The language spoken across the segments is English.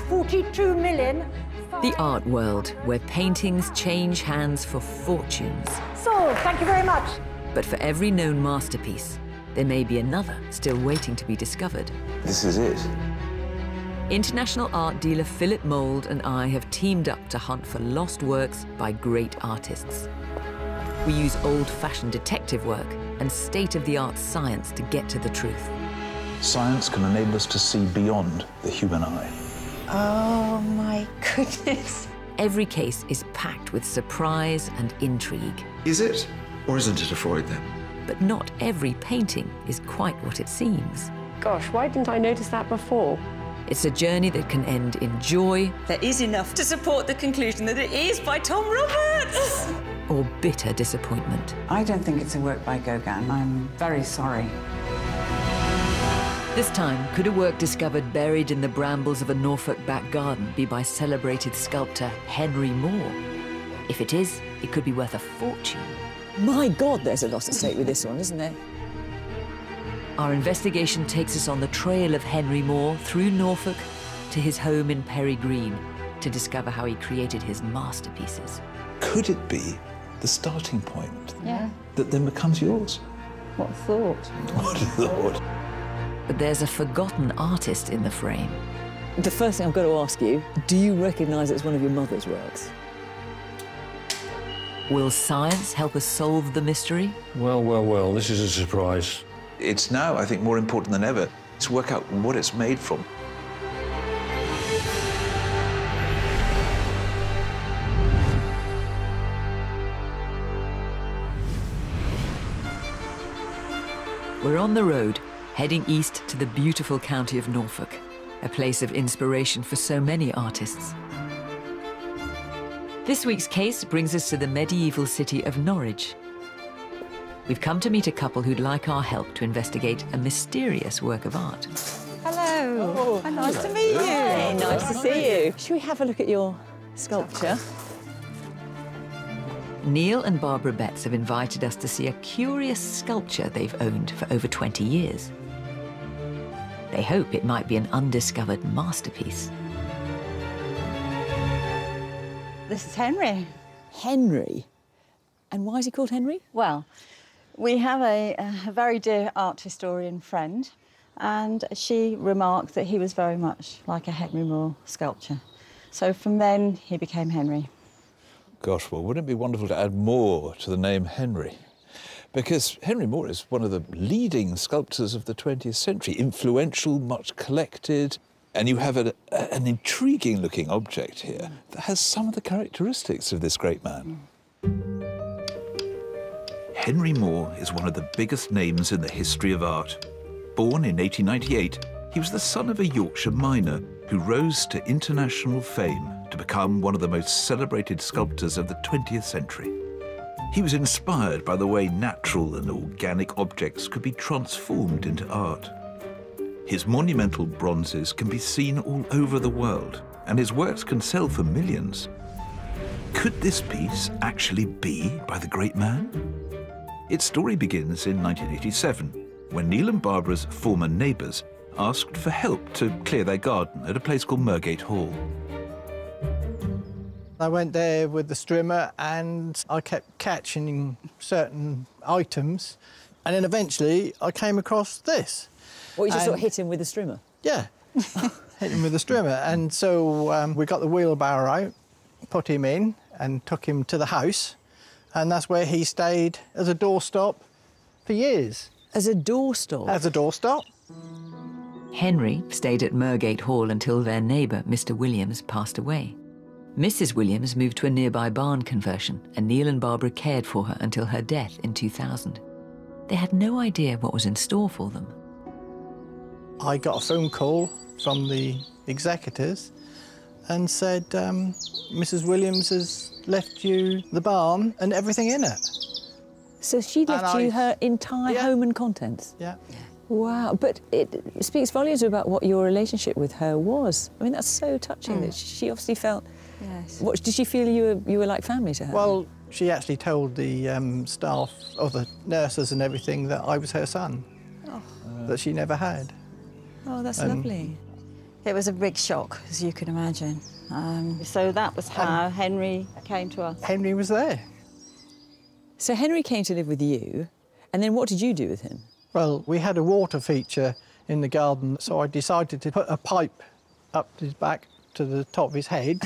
42 million. The art world, where paintings change hands for fortunes. Sold, thank you very much. But for every known masterpiece, there may be another still waiting to be discovered. This is it. International art dealer Philip Mould and I have teamed up to hunt for lost works by great artists. We use old-fashioned detective work and state-of-the-art science to get to the truth. Science can enable us to see beyond the human eye. Oh, my goodness. Every case is packed with surprise and intrigue. Is it, or isn't it a Freud, then? But not every painting is quite what it seems. Gosh, why didn't I notice that before? It's a journey that can end in joy. There is enough to support the conclusion that it is by Tom Roberts. Or bitter disappointment. I don't think it's a work by Gauguin. I'm very sorry. This time, could a work discovered buried in the brambles of a Norfolk back garden be by celebrated sculptor Henry Moore? If it is, it could be worth a fortune. My God, there's a lot at stake with this one, isn't there? Our investigation takes us on the trail of Henry Moore through Norfolk to his home in Perry Green to discover how he created his masterpieces. Could it be the starting point Yeah. that then becomes yours? What thought? What a thought. But there's a forgotten artist in the frame. The first thing I've got to ask you, do you recognise it's one of your mother's works? Will science help us solve the mystery? Well, well, well, this is a surprise. It's now, I think, more important than ever to work out what it's made from. We're on the road, heading east to the beautiful county of Norfolk, a place of inspiration for so many artists. This week's case brings us to the medieval city of Norwich. We've come to meet a couple who'd like our help to investigate a mysterious work of art. Hello. Oh, nice to meet you. Hey, nice to see you. Should we have a look at your sculpture? Neil and Barbara Betts have invited us to see a curious sculpture they've owned for over 20 years. They hope it might be an undiscovered masterpiece. This is Henry. Henry? And why is he called Henry? Well, we have a very dear art historian friend, and she remarked that he was very much like a Henry Moore sculpture. So from then, he became Henry. Gosh, well, wouldn't it be wonderful to add more to the name Henry? Because Henry Moore is one of the leading sculptors of the 20th century, influential, much collected, and you have an intriguing-looking object here that has some of the characteristics of this great man. Henry Moore is one of the biggest names in the history of art. Born in 1898, he was the son of a Yorkshire miner who rose to international fame to become one of the most celebrated sculptors of the 20th century. He was inspired by the way natural and organic objects could be transformed into art. His monumental bronzes can be seen all over the world, and his works can sell for millions. Could this piece actually be by the great man? Its story begins in 1987, when Neil and Barbara's former neighbours asked for help to clear their garden at a place called Mergate Hall. I went there with the strimmer and I kept catching certain items, and then eventually I came across this. What, you just sort of hit him with a strimmer? Yeah, hit him with a strimmer. And so we got the wheelbarrow out, put him in and took him to the house, and that's where he stayed as a doorstop for years. As a doorstop? As a doorstop. Henry stayed at Mergate Hall until their neighbour, Mr. Williams, passed away. Mrs. Williams moved to a nearby barn conversion, and Neil and Barbara cared for her until her death in 2000. They had no idea what was in store for them. I got a phone call from the executors and said, Mrs. Williams has left you the barn and everything in it. So she left you her entire home and contents? Yeah. Wow, but it speaks volumes about what your relationship with her was. I mean, that's so touching that she obviously felt... Yes. What, did she feel you were like family to her? Well, she actually told the staff, or the nurses and everything, that I was her son, that she never had. Oh, that's lovely. It was a big shock, as you can imagine. So that was how Henry came to us. Henry was there. So Henry came to live with you, and then what did you do with him? Well, we had a water feature in the garden, so I decided to put a pipe up his back to the top of his head,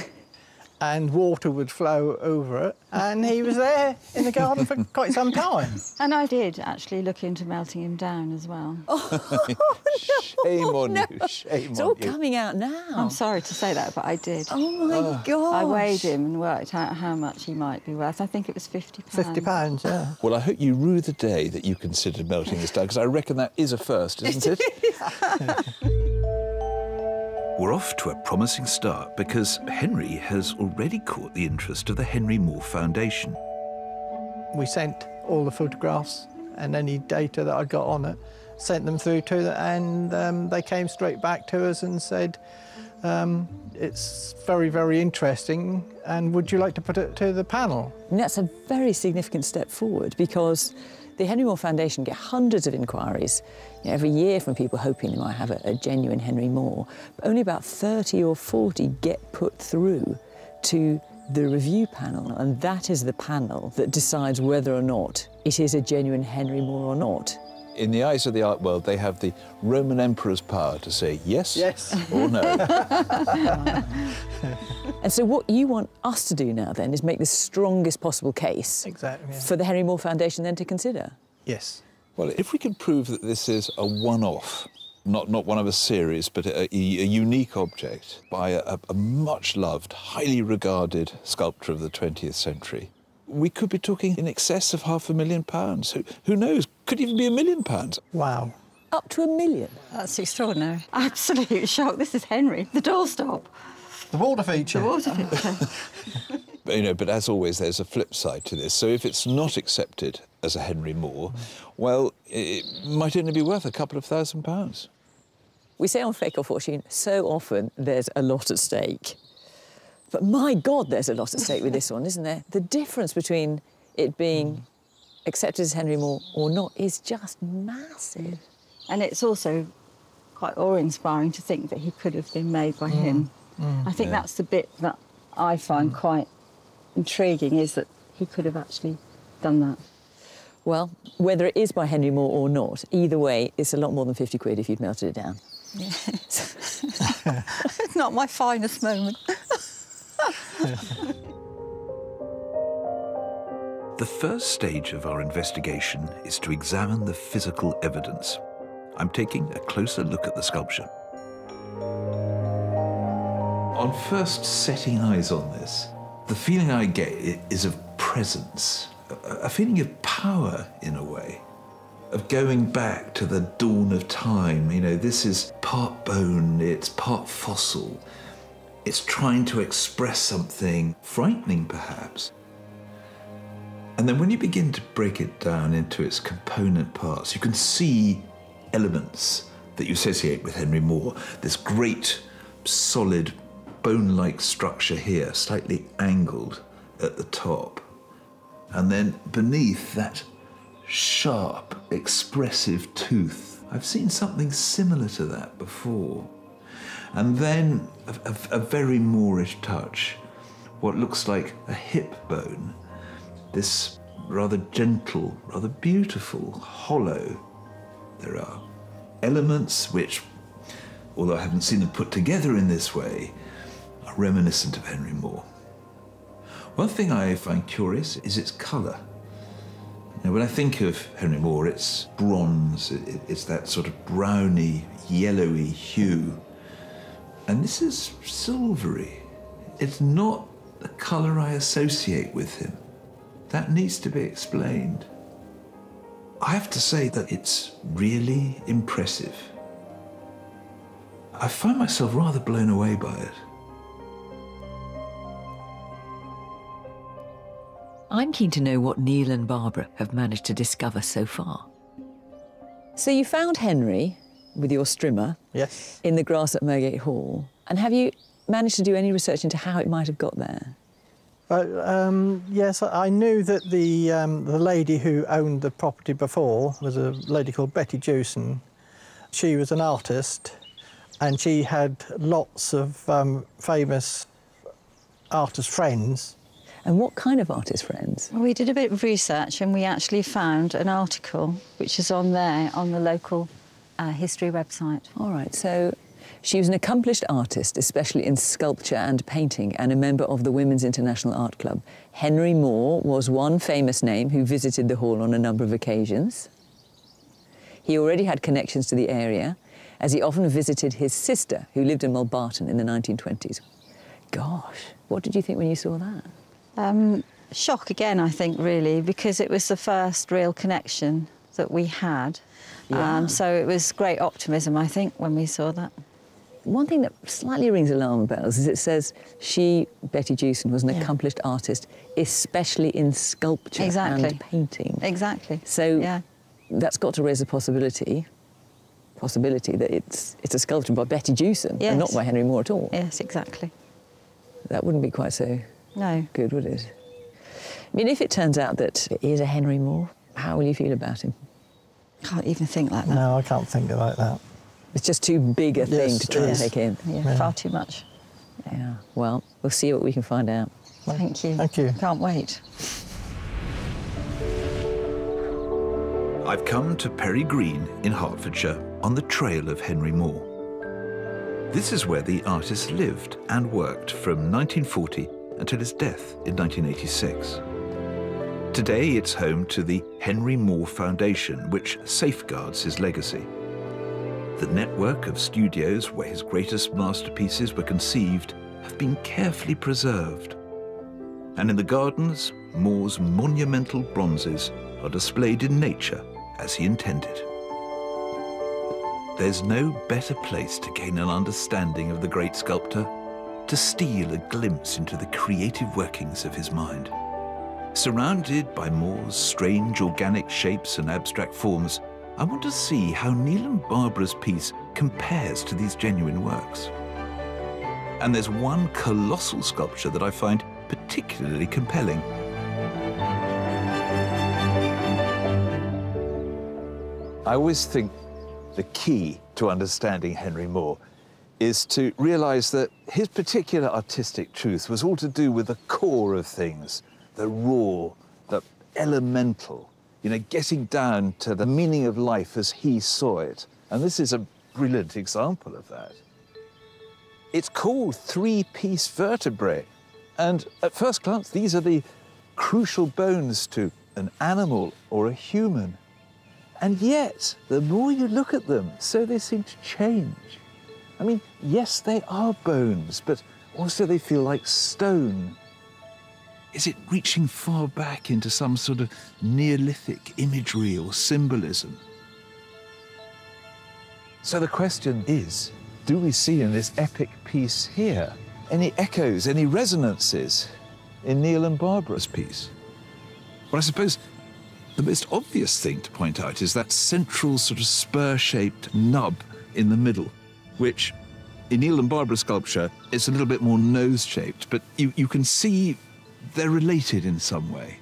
and water would flow over it, and he was there in the garden for quite some time. And I did actually look into melting him down as well. Oh, Shame on no. you, shame on you. It's all coming out now. I'm sorry to say that, but I did. Oh, my God. I weighed him and worked out how much he might be worth. I think it was £50. £50, yeah. Well, I hope you rue the day that you considered melting this down, because I reckon that is a first, isn't it? We're off to a promising start because Henry has already caught the interest of the Henry Moore Foundation. We sent all the photographs and any data that I got on it, sent them through to them, and they came straight back to us and said, it's very, very interesting, and would you like to put it to the panel? And that's a very significant step forward, because the Henry Moore Foundation get hundreds of inquiries every year from people hoping they might have a genuine Henry Moore, but only about 30 or 40 get put through to the review panel, and that is the panel that decides whether or not it is a genuine Henry Moore or not. In the eyes of the art world, they have the Roman emperor's power to say yes, or no. And so what you want us to do now, then, is make the strongest possible case for the Henry Moore Foundation then to consider. Yes. Well, if we can prove that this is a one-off, not one of a series, but a unique object by a much-loved, highly regarded sculptor of the 20th century, we could be talking in excess of £500,000. Who knows? Could even be £1 million. Wow. Up to £1 million? That's extraordinary. Absolute shock. This is Henry, the doorstop. The water feature. The water feature. But as always, there's a flip side to this. So if it's not accepted as a Henry Moore, well, it might only be worth a couple of £1,000s. We say on Fake or Fortune, so often there's a lot at stake. But my God, there's a lot at stake with this one, isn't there? The difference between it being accepted as Henry Moore or not is just massive. And it's also quite awe-inspiring to think that he could have been made by him. I think that's the bit that I find quite intriguing, is that he could have actually done that. Well, whether it is by Henry Moore or not, either way, it's a lot more than 50 quid if you'd melted it down. Yeah. It's not my finest moment. The first stage of our investigation is to examine the physical evidence. I'm taking a closer look at the sculpture. On first setting eyes on this, the feeling I get is of presence, a feeling of power in a way, of going back to the dawn of time. You know, this is part bone, it's part fossil. It's trying to express something frightening, perhaps. And then when you begin to break it down into its component parts, you can see elements that you associate with Henry Moore. This great, solid, bone-like structure here, slightly angled at the top. And then beneath that sharp, expressive tooth. I've seen something similar to that before. And then a very Moorish touch, what looks like a hip bone. This rather gentle, rather beautiful hollow. There are elements which, although I haven't seen them put together in this way, are reminiscent of Henry Moore. One thing I find curious is its colour. Now, when I think of Henry Moore, it's bronze, it's that sort of browny, yellowy hue. And this is silvery. It's not the colour I associate with him. That needs to be explained. I have to say that it's really impressive. I find myself rather blown away by it. I'm keen to know what Neil and Barbara have managed to discover so far. So you found Henry with your strimmer in the grass at Mergate Hall. And have you managed to do any research into how it might have got there? Yes, I knew that the lady who owned the property before was a lady called Betty Jewson. She was an artist, and she had lots of famous artist friends. And what kind of artist friends? We did a bit of research and we actually found an article which is on there on the local history website. All right, so she was an accomplished artist, especially in sculpture and painting, and a member of the Women's International Art Club. Henry Moore was one famous name who visited the hall on a number of occasions. He already had connections to the area, as he often visited his sister, who lived in Mulbarton in the 1920s. Gosh, what did you think when you saw that? Shock again, I think, really, because it was the first real connection that we had. Yeah. So it was great optimism, I think, when we saw that. One thing that slightly rings alarm bells is it says she, Betty Jewson, was an accomplished artist, especially in sculpture and painting. Exactly. So that's got to raise a possibility that it's a sculpture by Betty Jewson and not by Henry Moore at all. Yes, exactly. That wouldn't be quite so No. good, would it? I mean, if it turns out that it is a Henry Moore, how will you feel about him? Can't even think like that. No, I can't think like that. It's just too big a thing to try and take in. Yeah, far too much. Yeah, well, we'll see what we can find out. Thank you. Thank you. Can't wait. I've come to Perry Green in Hertfordshire on the trail of Henry Moore. This is where the artist lived and worked from 1940 until his death in 1986. Today it's home to the Henry Moore Foundation, which safeguards his legacy. The network of studios where his greatest masterpieces were conceived have been carefully preserved. And in the gardens, Moore's monumental bronzes are displayed in nature as he intended. There's no better place to gain an understanding of the great sculptor, to steal a glimpse into the creative workings of his mind. Surrounded by Moore's strange organic shapes and abstract forms, I want to see how Neil and Barbara's piece compares to these genuine works. And there's one colossal sculpture that I find particularly compelling. I always think the key to understanding Henry Moore is to realise that his particular artistic truth was all to do with the core of things, the raw, the elemental, you know, getting down to the meaning of life as he saw it. And this is a brilliant example of that. It's called three-piece vertebrae. And at first glance, these are the crucial bones to an animal or a human. And yet, the more you look at them, so they seem to change. I mean, yes, they are bones, but also they feel like stone. Is it reaching far back into some sort of Neolithic imagery or symbolism? So the question is, do we see in this epic piece here any echoes, any resonances in Neil and Barbara's piece? Well, I suppose the most obvious thing to point out is that central sort of spur-shaped nub in the middle, which in Neil and Barbara's sculpture is a little bit more nose-shaped, but you can see they're related in some way.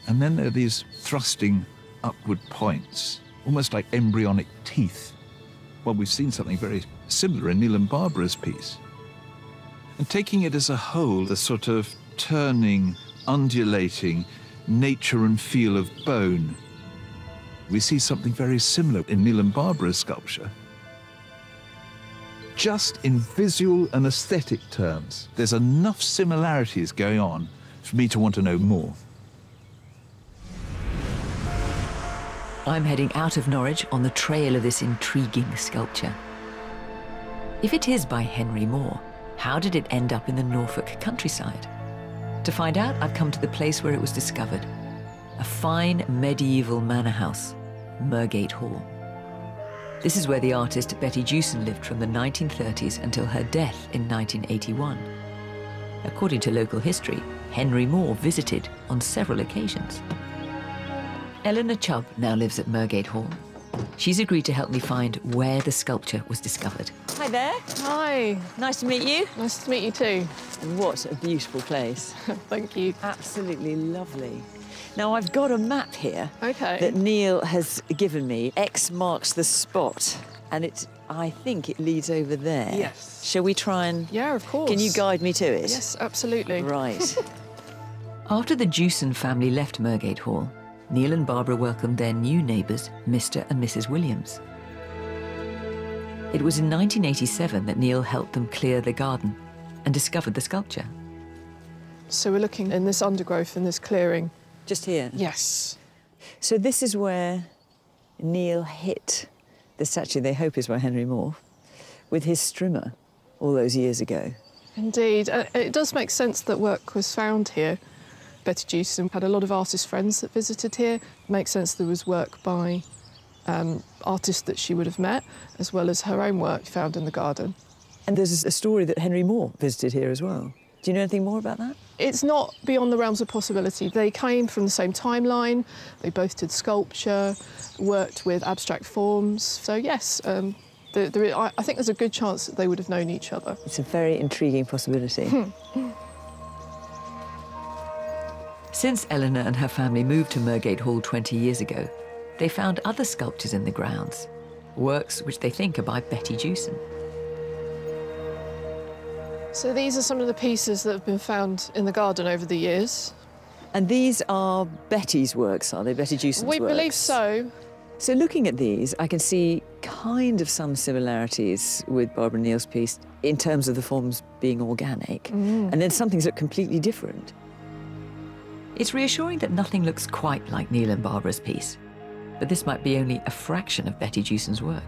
And then there are these thrusting upward points, almost like embryonic teeth. Well, we've seen something very similar in Neil and Barbara's piece. And taking it as a whole, the sort of turning, undulating nature and feel of bone, we see something very similar in Neil and Barbara's sculpture. Just in visual and aesthetic terms, there's enough similarities going on for me to want to know more. I'm heading out of Norwich on the trail of this intriguing sculpture. If it is by Henry Moore, how did it end up in the Norfolk countryside? To find out, I've come to the place where it was discovered, a fine medieval manor house, Mergate Hall. This is where the artist Betty Jewson lived from the 1930s until her death in 1981. According to local history, Henry Moore visited on several occasions. Eleanor Chubb now lives at Mergate Hall. She's agreed to help me find where the sculpture was discovered. Hi there. Hi. Nice to meet you. Nice to meet you too. What a beautiful place. Thank you. Absolutely lovely. Now, I've got a map here Okay. that Neil has given me. X marks the spot. And I think it leads over there. Yes. Shall we try and... Yeah, of course. Can you guide me to it? Yes, absolutely. Right. After the Jewson family left Mergate Hall, Neil and Barbara welcomed their new neighbours, Mr. and Mrs. Williams. It was in 1987 that Neil helped them clear the garden and discovered the sculpture. So we're looking in this undergrowth, in this clearing. Just here? Yes. So this is where Neil hit the statue they hope is by Henry Moore with his strimmer all those years ago. Indeed. It does make sense that work was found here. Betty Jewson had a lot of artist friends that visited here. It makes sense there was work by artists that she would have met, as well as her own work found in the garden. And there's a story that Henry Moore visited here as well. Do you know anything more about that? It's not beyond the realms of possibility. They came from the same timeline. They both did sculpture, worked with abstract forms. So yes, I think there's a good chance that they would have known each other. It's a very intriguing possibility. Since Eleanor and her family moved to Mergate Hall 20 years ago, they found other sculptures in the grounds, works which they think are by Betty Jewson. So these are some of the pieces that have been found in the garden over the years. And these are Betty's works, are they? Betty Jewson's works? We believe so. So looking at these, I can see kind of some similarities with Barbara Neal's piece in terms of the forms being organic, and then some things look completely different. It's reassuring that nothing looks quite like Neil and Barbara's piece, but this might be only a fraction of Betty Jewson's work.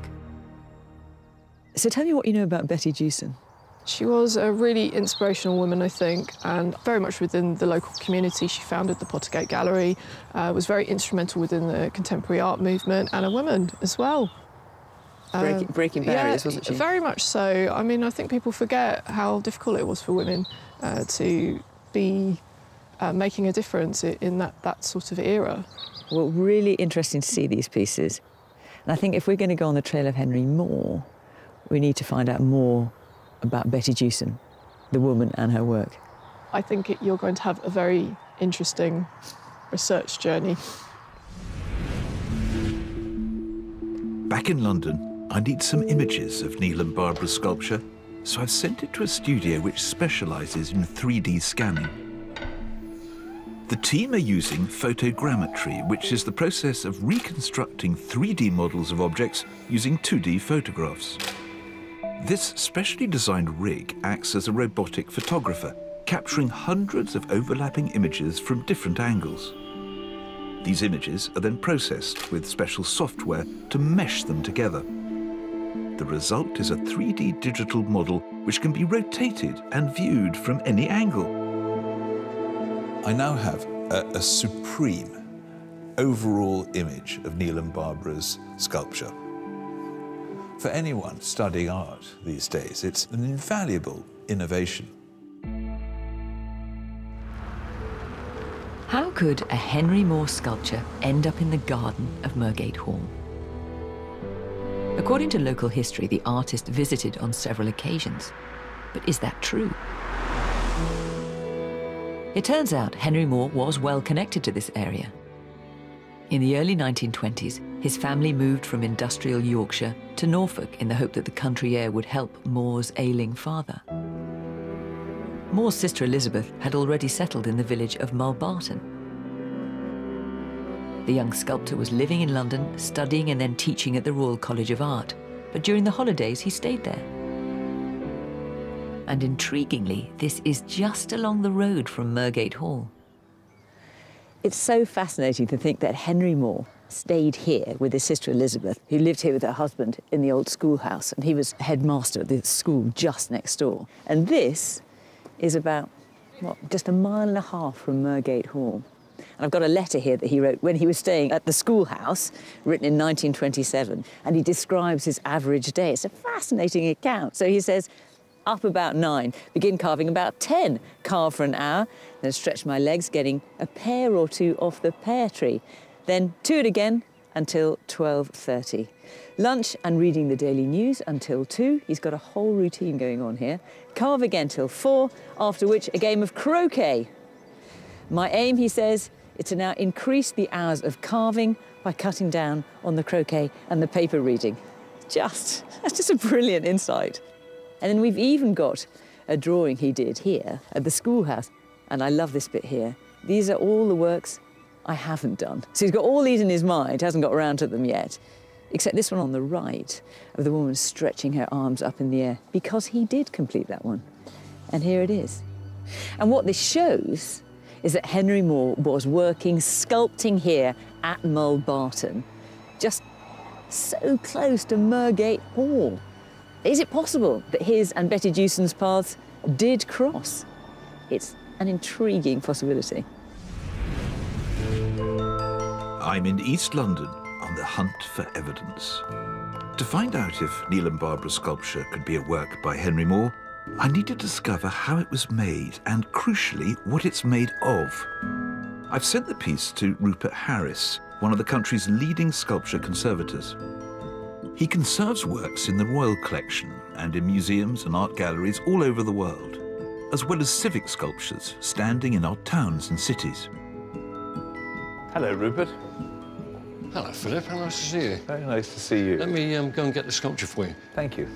So tell me what you know about Betty Jewson. She was a really inspirational woman, I think, and very much within the local community. She founded the Pottergate Gallery, was very instrumental within the contemporary art movement, and a woman as well. Breaking barriers, wasn't she? Very much so. I mean, I think people forget how difficult it was for women to be making a difference in that sort of era. Well, really interesting to see these pieces. And I think if we're going to go on the trail of Henry Moore, we need to find out more about Betty Jewson, the woman and her work. I think you're going to have a very interesting research journey. Back in London, I need some images of Neil and Barbara's sculpture, so I've sent it to a studio which specialises in 3D scanning. The team are using photogrammetry, which is the process of reconstructing 3D models of objects using 2D photographs. This specially designed rig acts as a robotic photographer, capturing hundreds of overlapping images from different angles. These images are then processed with special software to mesh them together. The result is a 3D digital model which can be rotated and viewed from any angle. I now have a supreme overall image of Neil and Barbara's sculpture. For anyone studying art these days, it's an invaluable innovation. How could a Henry Moore sculpture end up in the garden of Mergate Hall? According to local history, the artist visited on several occasions. But is that true? It turns out Henry Moore was well connected to this area. In the early 1920s, his family moved from industrial Yorkshire to Norfolk in the hope that the country air would help Moore's ailing father. Moore's sister Elizabeth had already settled in the village of Mulbarton. The young sculptor was living in London, studying and then teaching at the Royal College of Art, but during the holidays he stayed there. And intriguingly, this is just along the road from Mergate Hall. It's so fascinating to think that Henry Moore stayed here with his sister Elizabeth, who lived here with her husband in the old schoolhouse, and he was headmaster at the school just next door. And this is about, what, just 1.5 miles from Mergate Hall. And I've got a letter here that he wrote when he was staying at the schoolhouse, written in 1927, and he describes his average day. It's a fascinating account. So he says, up about 9, begin carving about 10, carve for an hour, then stretch my legs, getting a pear or two off the pear tree, then do it again until 12:30. Lunch and reading the daily news until 2. He's got a whole routine going on here. Carve again till 4, after which a game of croquet. My aim, he says, is to now increase the hours of carving by cutting down on the croquet and the paper reading. That's just a brilliant insight. And then we've even got a drawing he did here at the schoolhouse. And I love this bit here. These are all the works I haven't done. So he's got all these in his mind, hasn't got around to them yet, except this one on the right of the woman stretching her arms up in the air, because he did complete that one. And here it is. And what this shows is that Henry Moore was working, sculpting here at Mullbarton, just so close to Mergate Hall. Is it possible that his and Betty Jewson's paths did cross? It's an intriguing possibility. I'm in East London on the hunt for evidence. To find out if Neil and Barbara's sculpture could be a work by Henry Moore, I need to discover how it was made and, crucially, what it's made of. I've sent the piece to Rupert Harris, one of the country's leading sculpture conservators. He conserves works in the Royal Collection and in museums and art galleries all over the world, as well as civic sculptures standing in our towns and cities. Hello, Rupert. Hello, Philip. How nice to see you. Very nice to see you. Let me go and get the sculpture for you. Thank you.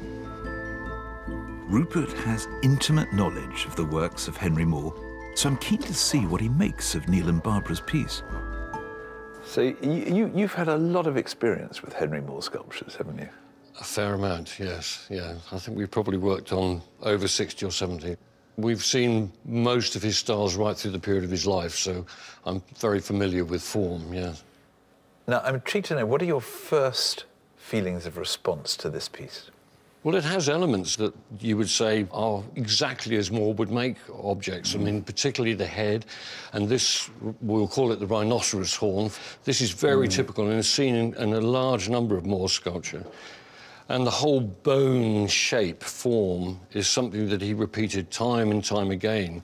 Rupert has intimate knowledge of the works of Henry Moore, so I'm keen to see what he makes of Neil and Barbara's piece. So you've had a lot of experience with Henry Moore sculptures, haven't you? A fair amount, yes, yeah. I think we've probably worked on over 60 or 70. We've seen most of his styles right through the period of his life, so I'm very familiar with form, yes. Now, I'm intrigued to know, what are your first feelings of response to this piece? Well, it has elements that you would say are exactly as Moore would make objects. I mean, particularly the head, and this, we'll call it the rhinoceros horn. This is very typical and is seen in a large number of Moore sculpture. And the whole bone shape, form, is something that he repeated time and time again.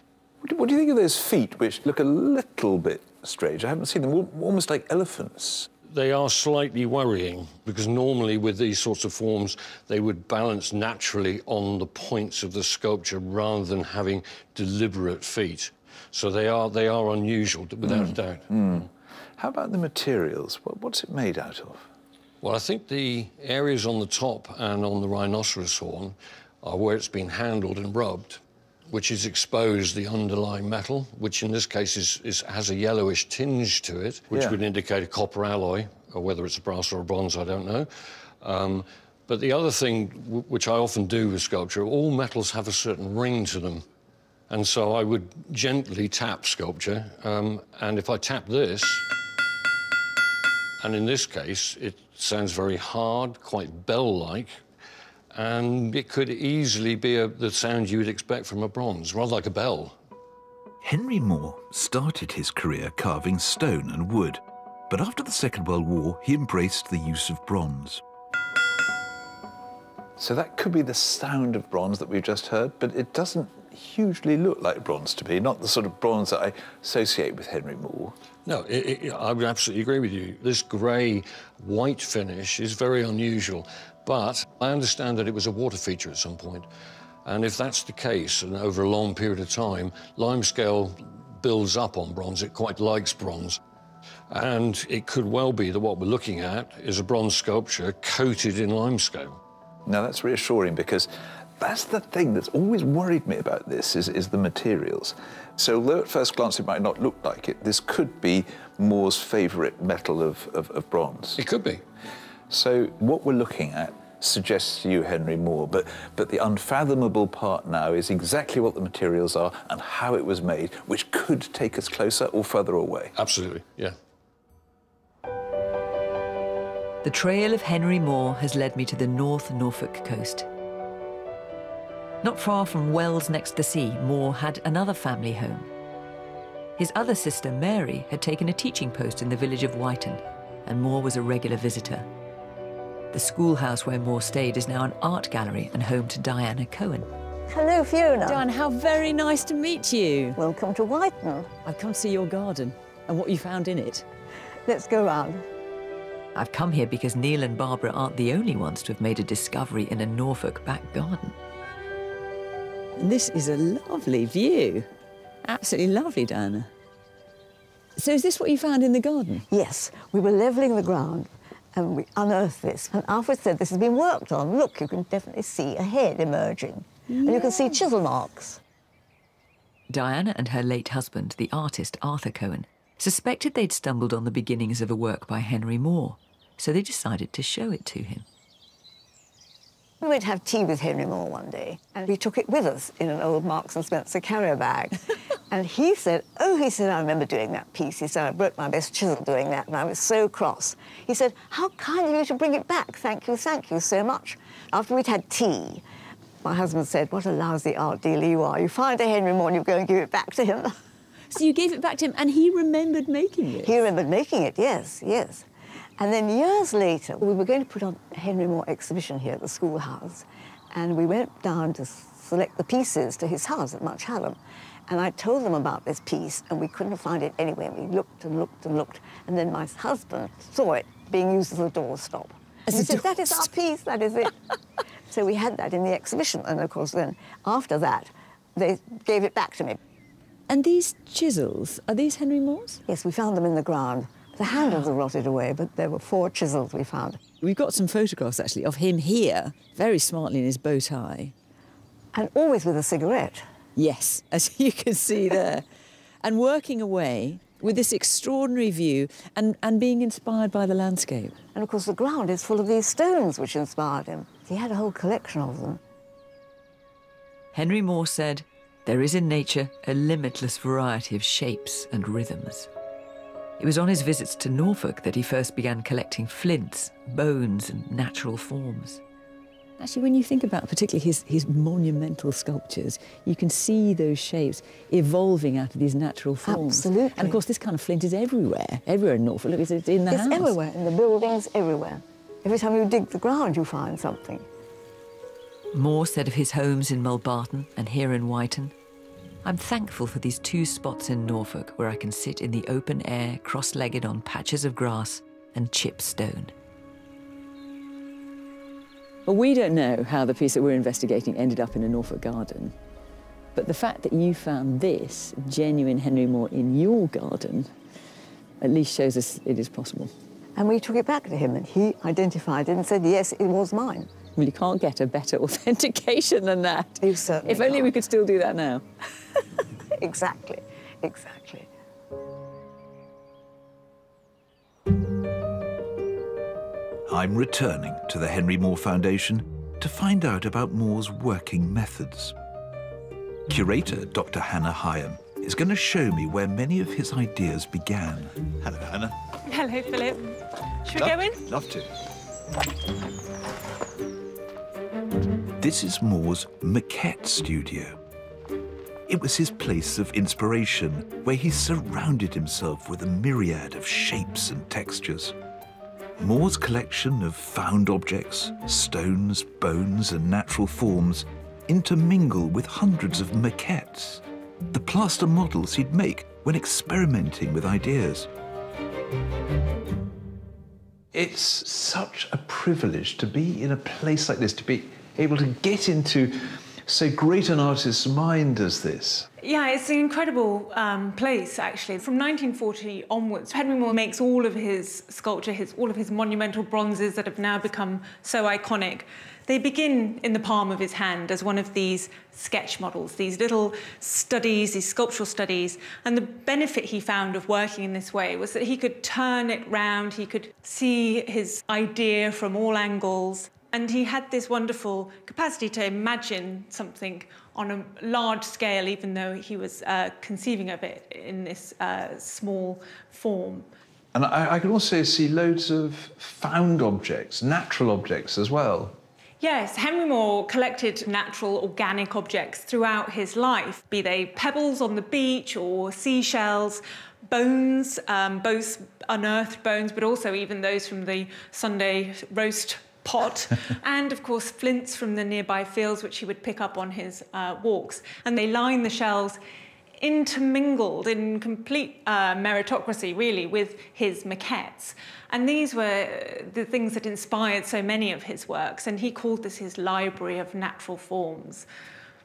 What do you think of those feet, which look a little bit strange? I haven't seen them, almost like elephants. They are slightly worrying, because normally with these sorts of forms, they would balance naturally on the points of the sculpture rather than having deliberate feet. So they are unusual, without a doubt. How about the materials? What's it made out of? Well, I think the areas on the top and on the rhinoceros horn are where it's been handled and rubbed, which has exposed the underlying metal, which in this case has a yellowish tinge to it, which would indicate a copper alloy, or whether it's a brass or a bronze, I don't know. But the other thing, which I often do with sculpture, all metals have a certain ring to them. And so I would gently tap sculpture, and if I tap this, and in this case, it sounds very hard, quite bell-like, and it could easily be the sound you would expect from a bronze, rather like a bell. Henry Moore started his career carving stone and wood, but after the Second World War, he embraced the use of bronze. So that could be the sound of bronze that we've just heard, but it doesn't hugely look like bronze to me, not the sort of bronze that I associate with Henry Moore. No, I would absolutely agree with you. This grey-white finish is very unusual, but I understand that it was a water feature at some point. And if that's the case, and over a long period of time, limescale builds up on bronze. It quite likes bronze. And it could well be that what we're looking at is a bronze sculpture coated in limescale. Now, that's reassuring, because that's the thing that's always worried me about this, is the materials. So although at first glance it might not look like it, this could be Moore's favourite metal of bronze. It could be. So what we're looking at suggests to you Henry Moore, but the unfathomable part now is exactly what the materials are and how it was made, which could take us closer or further away. Absolutely, yeah. The trail of Henry Moore has led me to the North Norfolk coast. Not far from Wells next the sea, Moore had another family home. His other sister, Mary, had taken a teaching post in the village of Whiton, and Moore was a regular visitor. The schoolhouse where Moore stayed is now an art gallery and home to Diana Cohen. Hello, Fiona. Dan, how very nice to meet you. Welcome to Whiton. I've come to see your garden and what you found in it. Let's go round. I've come here because Neil and Barbara aren't the only ones to have made a discovery in a Norfolk back garden. And this is a lovely view. Absolutely lovely, Diana. So is this what you found in the garden? Yes, we were levelling the ground, And we unearthed this. And Alfred said, this has been worked on. Look, you can definitely see a head emerging. And you can see chisel marks. Diana and her late husband, the artist Arthur Cohen, suspected they'd stumbled on the beginnings of a work by Henry Moore, so they decided to show it to him. We went to have tea with Henry Moore one day, and we took it with us in an old Marks and Spencer carrier bag. And he said, oh, he said, I remember doing that piece. He said, I broke my best chisel doing that, and I was so cross. He said, how kind of you to bring it back. Thank you so much. After we'd had tea, my husband said, what a lousy art dealer you are. You find a Henry Moore and you go and give it back to him. So you gave it back to him, and he remembered making it? He remembered making it, yes, yes. And then years later, we were going to put on a Henry Moore exhibition here at the schoolhouse, and we went down to select the pieces to his house at Much Hallam. And I told them about this piece, and we couldn't find it anywhere. We looked and looked and looked, and then my husband saw it being used as a doorstop. And he said, that is our piece, that is it. So we had that in the exhibition, and of course then, after that, they gave it back to me. And these chisels, are these Henry Moore's? Yes, we found them in the ground. The handles are rotted away, but there were 4 chisels we found. We've got some photographs, actually, of him here, very smartly in his bow tie. And always with a cigarette. Yes, as you can see there. And working away with this extraordinary view and being inspired by the landscape. And, of course, the ground is full of these stones which inspired him. He had a whole collection of them. Henry Moore said, there is in nature a limitless variety of shapes and rhythms. It was on his visits to Norfolk that he first began collecting flints, bones and natural forms. Actually, when you think about particularly his monumental sculptures, you can see those shapes evolving out of these natural forms. Absolutely. And of course, this kind of flint is everywhere in Norfolk. Look, it's in the house. It's everywhere, in the buildings, everywhere. Every time you dig the ground, you find something. Moore said of his homes in Mulbarton and here in Wyton, I'm thankful for these 2 spots in Norfolk where I can sit in the open air, cross-legged on patches of grass and chipped stone. Well, we don't know how the piece that we're investigating ended up in a Norfolk garden, but the fact that you found this genuine Henry Moore in your garden at least shows us it is possible. And we took it back to him, and he identified it and said, yes, it was mine. Well, you can't get a better authentication than that. You certainly If only we could still do that now. Exactly, exactly. I'm returning to the Henry Moore Foundation to find out about Moore's working methods. Curator Dr. Hannah Hyam is going to show me where many of his ideas began. Hello, Hannah. Hello, Philip. Should we go in? Love to. This is Moore's maquette studio. It was his place of inspiration, where he surrounded himself with a myriad of shapes and textures. Moore's collection of found objects, stones, bones, and natural forms intermingle with hundreds of maquettes, the plaster models he'd make when experimenting with ideas. It's such a privilege to be in a place like this, to be able to get into so great an artist's mind as this. Yeah, it's an incredible place, actually. From 1940 onwards, Henry Moore makes all of his sculpture, all of his monumental bronzes that have now become so iconic. They begin in the palm of his hand as one of these sketch models, these little studies, these sculptural studies. And the benefit he found of working in this way was that he could turn it round, he could see his idea from all angles. And he had this wonderful capacity to imagine something on a large scale, even though he was conceiving of it in this small form. And I can also see loads of found objects, natural objects as well. Yes, Henry Moore collected natural, organic objects throughout his life, be they pebbles on the beach or seashells, bones, both unearthed bones, but also even those from the Sunday roast pot, and of course flints from the nearby fields which he would pick up on his walks. And they line the shelves, intermingled in complete meritocracy, really, with his maquettes. And these were the things that inspired so many of his works, and he called this his library of natural forms.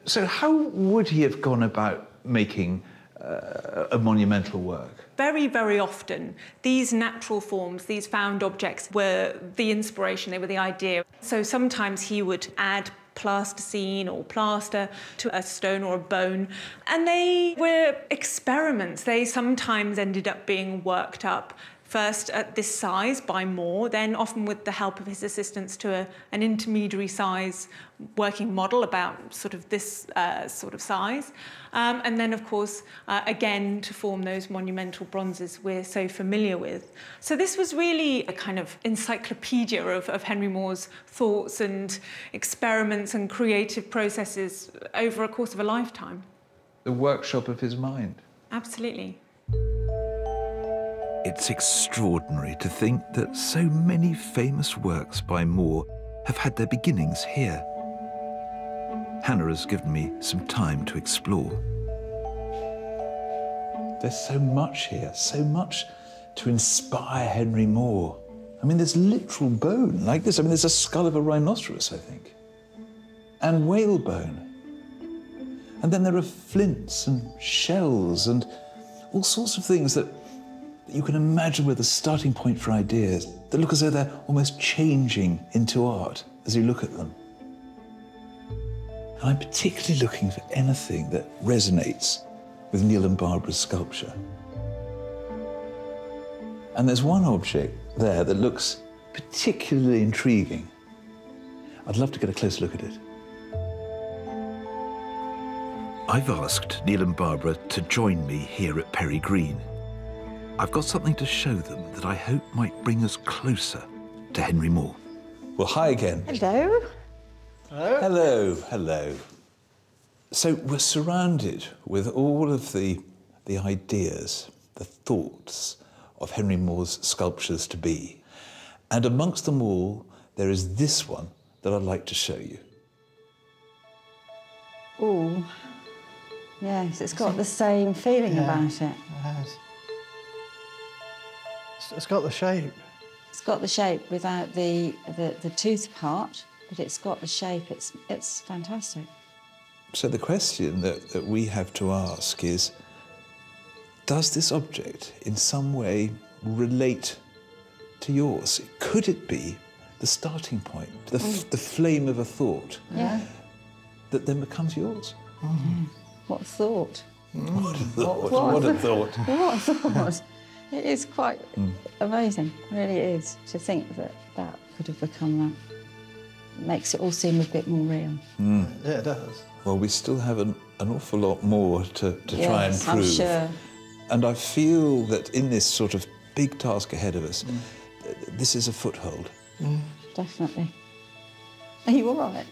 So how would he have gone about making a monumental work? Very, very often, these natural forms, these found objects, were the inspiration, they were the idea. So sometimes he would add plasticine or plaster to a stone or a bone, and they were experiments. They sometimes ended up being worked up first at this size by Moore, then often with the help of his assistants to an intermediary size working model about sort of this sort of size. And then, of course, again, to form those monumental bronzes we're so familiar with. So this was really a kind of encyclopedia of Henry Moore's thoughts and experiments and creative processes over a course of a lifetime. The workshop of his mind. Absolutely. It's extraordinary to think that so many famous works by Moore have had their beginnings here. Hannah has given me some time to explore. There's so much here, so much to inspire Henry Moore. I mean, there's literal bone like this. I mean, there's a skull of a rhinoceros, I think, and whalebone. And then there are flints and shells and all sorts of things that you can imagine were the starting point for ideas that look as though they're almost changing into art as you look at them. And I'm particularly looking for anything that resonates with Neil and Barbara's sculpture. And there's one object there that looks particularly intriguing. I'd love to get a close look at it. I've asked Neil and Barbara to join me here at Perry Green. I've got something to show them that I hope might bring us closer to Henry Moore. Well, hi again. Hello. Hello. Hello, hello. So we're surrounded with all of the ideas, the thoughts of Henry Moore's sculptures to be. And amongst them all, there is this one that I'd like to show you. Oh, yes, it's got the same feeling about it. It has. It's got the shape. It's got the shape without the tooth part, but it's got the shape. It's fantastic. So the question that we have to ask is, does this object in some way relate to yours? Could it be the starting point, the flame of a thought that then becomes yours? Mm. What thought? What a thought, what a thought. What a thought. It is quite amazing, it really is, to think that that could have become that. It makes it all seem a bit more real. Yeah, it does. Well, we still have an awful lot more to try and prove. I'm sure. And I feel that in this sort of big task ahead of us, this is a foothold. Definitely. Are you all right?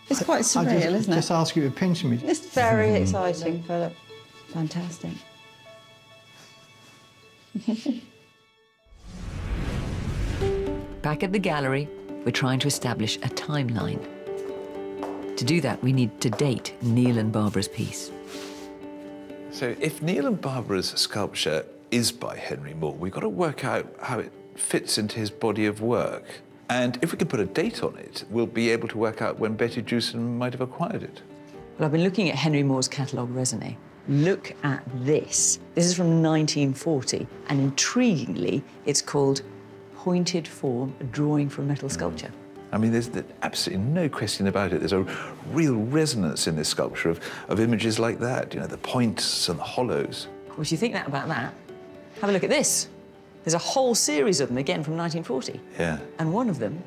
It's quite surreal, isn't it? Just ask you to pinch me. It's very exciting, Philip. Fantastic. Back at the gallery, we're trying to establish a timeline. To do that, we need to date Neil and Barbara's piece. So if Neil and Barbara's sculpture is by Henry Moore, we've got to work out how it fits into his body of work. And if we can put a date on it, we'll be able to work out when Betty Jewson might have acquired it. Well, I've been looking at Henry Moore's catalogue raisonné. Look at this. This is from 1940, and intriguingly, it's called Pointed Form, a drawing from metal sculpture. I mean, there's absolutely no question about it. There's a real resonance in this sculpture of images like that, you know, the points and the hollows. Well, if you think about that, have a look at this. There's a whole series of them, again, from 1940. Yeah. And one of them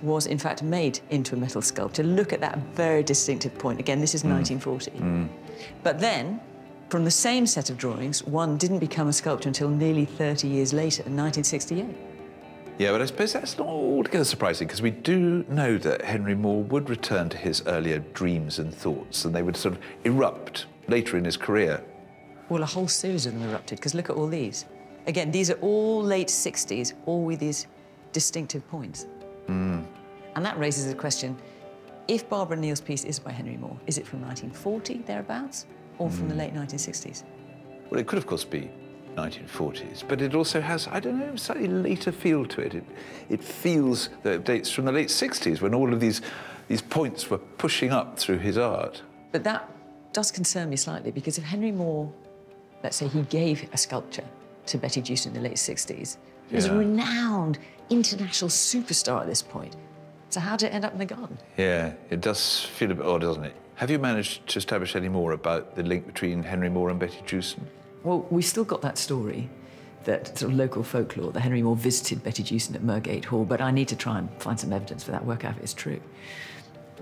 was, in fact, made into a metal sculpture. Look at that very distinctive point. Again, this is 1940. But then, from the same set of drawings, one didn't become a sculpture until nearly 30 years later, in 1968. Yeah, but I suppose that's not altogether surprising, because we do know that Henry Moore would return to his earlier dreams and thoughts, and they would sort of erupt later in his career. Well, a whole series of them erupted, because look at all these. Again, these are all late 60s, all with these distinctive points. And that raises the question, if Barbara Neil's piece is by Henry Moore, is it from 1940, thereabouts, or from the late 1960s? Well, it could, of course, be 1940s, but it also has, I don't know, a slightly later feel to it. It feels that it dates from the late 60s, when all of these points were pushing up through his art. But that does concern me slightly, because if Henry Moore, let's say he gave a sculpture to Betty Jewson in the late 60s, he was a renowned international superstar at this point. So how did it end up in the garden? Yeah, it does feel a bit odd, doesn't it? Have you managed to establish any more about the link between Henry Moore and Betty Jewson? Well, we've still got that story, that sort of local folklore, that Henry Moore visited Betty Jewson at Mergate Hall, but I need to try and find some evidence for that, work out if it's true.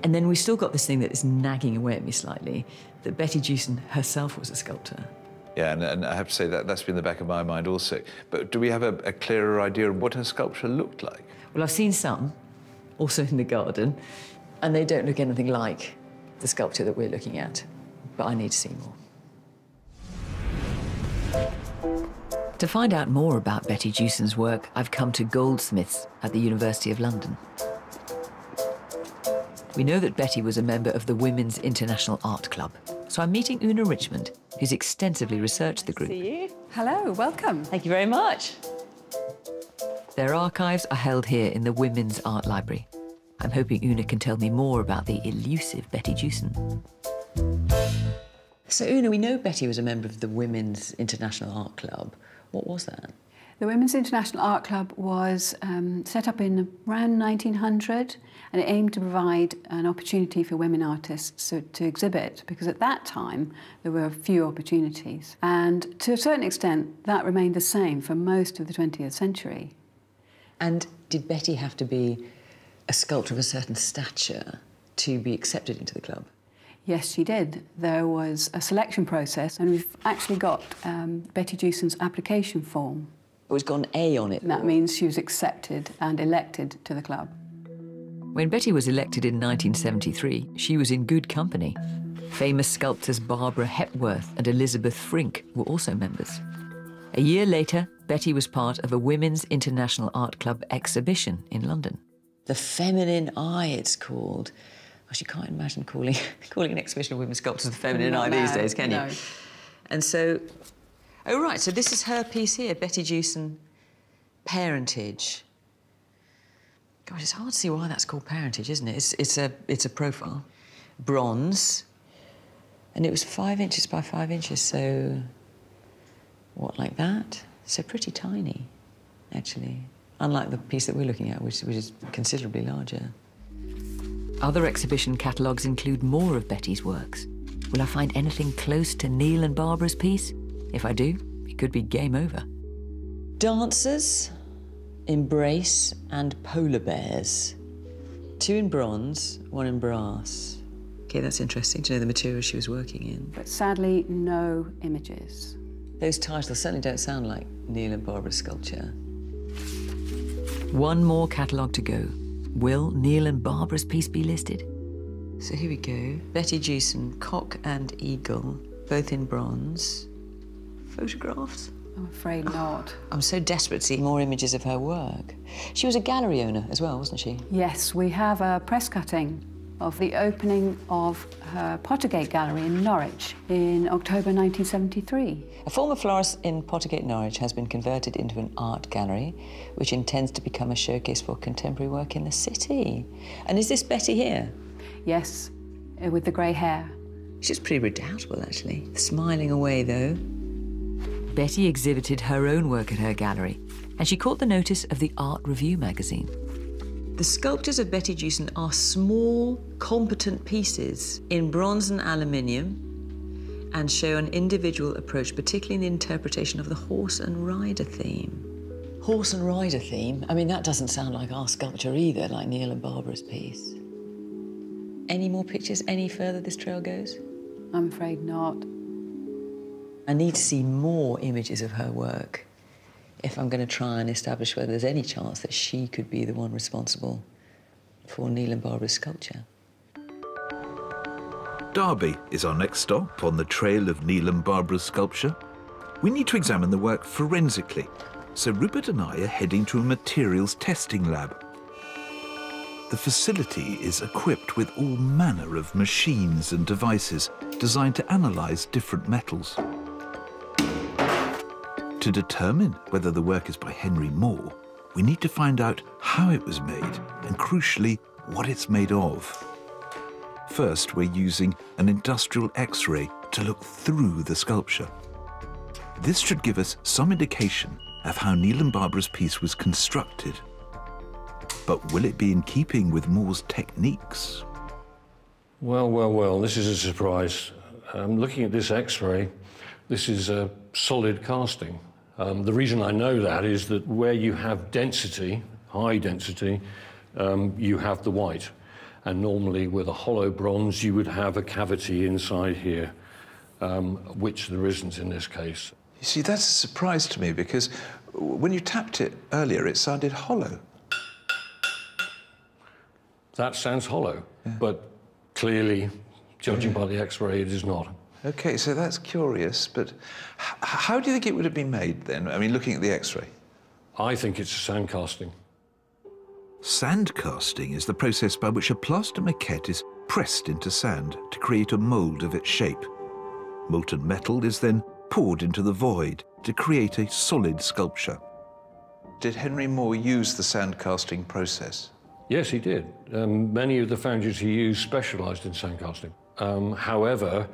And then we've still got this thing that is nagging away at me slightly, that Betty Jewson herself was a sculptor. Yeah, and I have to say that that's been in the back of my mind also. But do we have a clearer idea of what her sculpture looked like? Well, I've seen some, also in the garden, and they don't look anything like the sculpture that we're looking at, but I need to see more. To find out more about Betty Jewson's work, I've come to Goldsmiths at the University of London. We know that Betty was a member of the Women's International Art Club, so I'm meeting Una Richmond, who's extensively researched the group. See you. Hello, welcome. Thank you very much. Their archives are held here in the Women's Art Library. I'm hoping Una can tell me more about the elusive Betty Jewson. So, Una, we know Betty was a member of the Women's International Art Club. What was that? The Women's International Art Club was set up in around 1900, and it aimed to provide an opportunity for women artists to exhibit, because at that time there were few opportunities. And to a certain extent, that remained the same for most of the 20th century. And did Betty have to be a sculptor of a certain stature to be accepted into the club? Yes, she did. There was a selection process, and we've actually got Betty Jewson's application form. It's got an A on it. And that means she was accepted and elected to the club. When Betty was elected in 1973, she was in good company. Famous sculptors Barbara Hepworth and Elizabeth Frink were also members. A year later, Betty was part of a Women's International Art Club exhibition in London. The Feminine Eye, it's called. Gosh, you can't imagine calling an exhibition of women sculptors the Feminine Eye these days, can you? No. And so, oh right, so this is her piece here, Betty Jewson, Parentage. Gosh, it's hard to see why that's called Parentage, isn't it? It's a profile, bronze, and it was 5 inches by 5 inches, so what, like that? So pretty tiny, actually, unlike the piece that we're looking at, which is considerably larger. Other exhibition catalogues include more of Betty's works. Will I find anything close to Neil and Barbara's piece? If I do, it could be game over. Dancers, Embrace, and Polar Bears. 2 in bronze, 1 in brass. OK, that's interesting to know the material she was working in. But sadly, no images. Those titles certainly don't sound like Neil and Barbara's sculpture. One more catalogue to go. Will Neil and Barbara's piece be listed? So here we go. Betty Jewson, Cock and Eagle, both in bronze. Photographs? I'm afraid not. I'm so desperate to see more images of her work. She was a gallery owner as well, wasn't she? Yes, we have a press cutting of the opening of her Pottergate Gallery in Norwich in October 1973. A former florist in Pottergate, Norwich has been converted into an art gallery, which intends to become a showcase for contemporary work in the city. And is this Betty here? Yes, with the grey hair. She's pretty redoubtable, actually. Smiling away, though. Betty exhibited her own work at her gallery, and she caught the notice of the Art Review magazine. The sculptures of Betty Jewson are small, competent pieces in bronze and aluminium, and show an individual approach, particularly in the interpretation of the horse and rider theme. Horse and rider theme? I mean, that doesn't sound like our sculpture either, like Neil and Barbara's piece. Any more pictures, any further this trail goes? I'm afraid not. I need to see more images of her work if I'm going to try and establish whether there's any chance that she could be the one responsible for Neil and Barbara's sculpture. Derby is our next stop on the trail of Neil and Barbara's sculpture. We need to examine the work forensically, so Rupert and I are heading to a materials testing lab. The facility is equipped with all manner of machines and devices designed to analyse different metals. To determine whether the work is by Henry Moore, we need to find out how it was made and, crucially, what it's made of. First, we're using an industrial X-ray to look through the sculpture. This should give us some indication of how Neil and Barbara's piece was constructed. But will it be in keeping with Moore's techniques? Well, well, well, this is a surprise. Looking at this X-ray, this is a solid casting. The reason I know that is that where you have density, high density, you have the white. And normally with a hollow bronze, you would have a cavity inside here, which there isn't in this case. You see, that's a surprise to me, because when you tapped it earlier, it sounded hollow. That sounds hollow, but clearly, judging by the X-ray, it is not. OK, so that's curious, but how do you think it would have been made, then? I mean, looking at the X-ray. I think it's a sand casting. Sand casting is the process by which a plaster maquette is pressed into sand to create a mould of its shape. Molten metal is then poured into the void to create a solid sculpture. Did Henry Moore use the sand casting process? Yes, he did. Many of the foundries he used specialised in sand casting. However,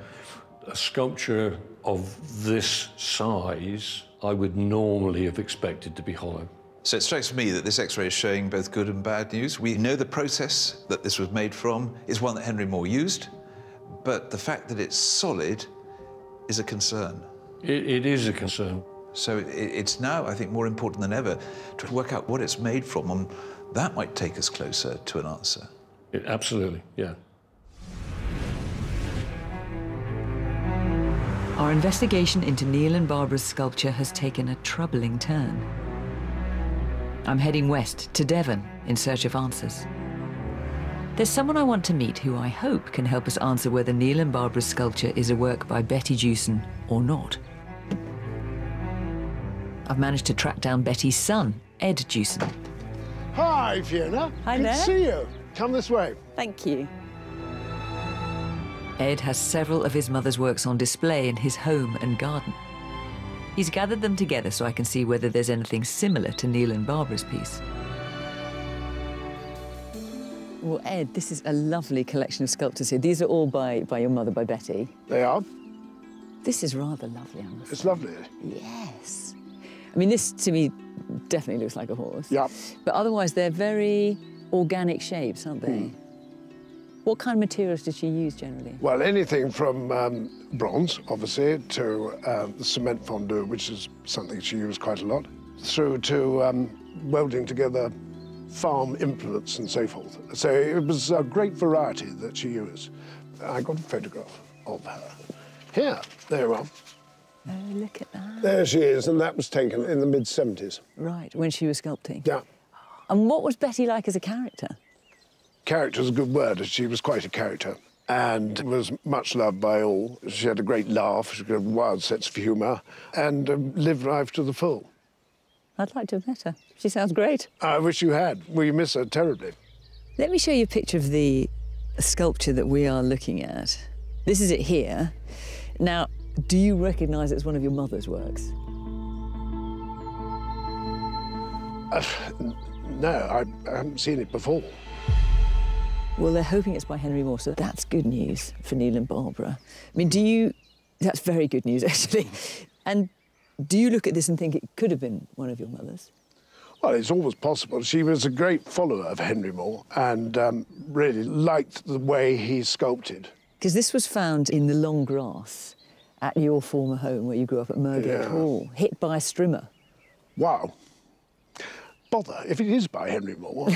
a sculpture of this size, I would normally have expected to be hollow. So it strikes me that this X-ray is showing both good and bad news. We know the process that this was made from is one that Henry Moore used, but the fact that it's solid is a concern. It is a concern. So it's now, I think, more important than ever to work out what it's made from, and that might take us closer to an answer. Absolutely, yeah. Our investigation into Neil and Barbara's sculpture has taken a troubling turn. I'm heading west to Devon in search of answers. There's someone I want to meet who I hope can help us answer whether Neil and Barbara's sculpture is a work by Betty Jewson or not. I've managed to track down Betty's son, Ed Jewson. Hi, Fiona. Hi Good there. to see you. Come this way. Thank you. Ed has several of his mother's works on display in his home and garden. He's gathered them together so I can see whether there's anything similar to Neil and Barbara's piece. Well, Ed, this is a lovely collection of sculptures here. These are all by your mother, by Betty. They are. This is rather lovely, I must say. It's lovely. Yes. I mean, this, to me, definitely looks like a horse. Yeah. But otherwise, they're very organic shapes, aren't they? What kind of materials did she use, generally? Well, anything from bronze, obviously, to the cement fondue, which is something she used quite a lot, through to welding together farm implements and so forth. So it was a great variety that she used. I got a photograph of her. Here, there you are. Oh, look at that. There she is, and that was taken in the mid-70s. Right, when she was sculpting? Yeah. And what was Betty like as a character? Character is a good word. She was quite a character and was much loved by all. She had a great laugh, she had a wild sense of humour, and lived life to the full. I'd like to have met her. She sounds great. I wish you had. We miss her terribly. Let me show you a picture of the sculpture that we are looking at. This is it here. Now, do you recognise it's one of your mother's works? No, I haven't seen it before. Well, they're hoping it's by Henry Moore, so that's good news for Neil and Barbara. I mean, do you... That's very good news, actually. And do you look at this and think it could have been one of your mother's? Well, it's always possible. She was a great follower of Henry Moore and really liked the way he sculpted. Because this was found in the long grass at your former home where you grew up at Mergate Hall, hit by a strimmer. Wow. Bother, if it is by Henry Moore,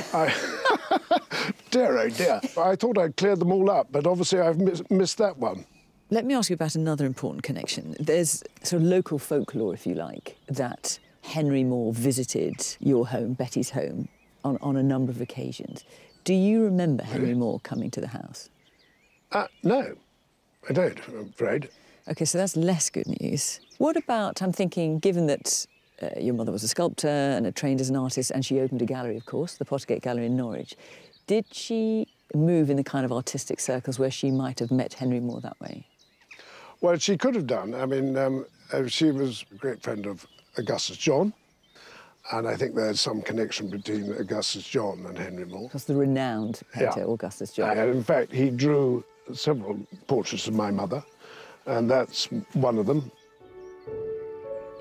dear, oh dear. I thought I'd cleared them all up, but obviously I've missed that one. Let me ask you about another important connection. There's sort of local folklore, if you like, that Henry Moore visited your home, Betty's home, on a number of occasions. Do you remember Henry Moore coming to the house? No, I don't, I'm afraid. OK, so that's less good news. What about, I'm thinking, given that your mother was a sculptor and had trained as an artist, and she opened a gallery, of course, the Pottergate Gallery in Norwich, did she move in the kind of artistic circles where she might have met Henry Moore that way? Well, she could have done. I mean, she was a great friend of Augustus John, and I think there's some connection between Augustus John and Henry Moore. Because the renowned painter Augustus John. And in fact, he drew several portraits of my mother, and that's one of them.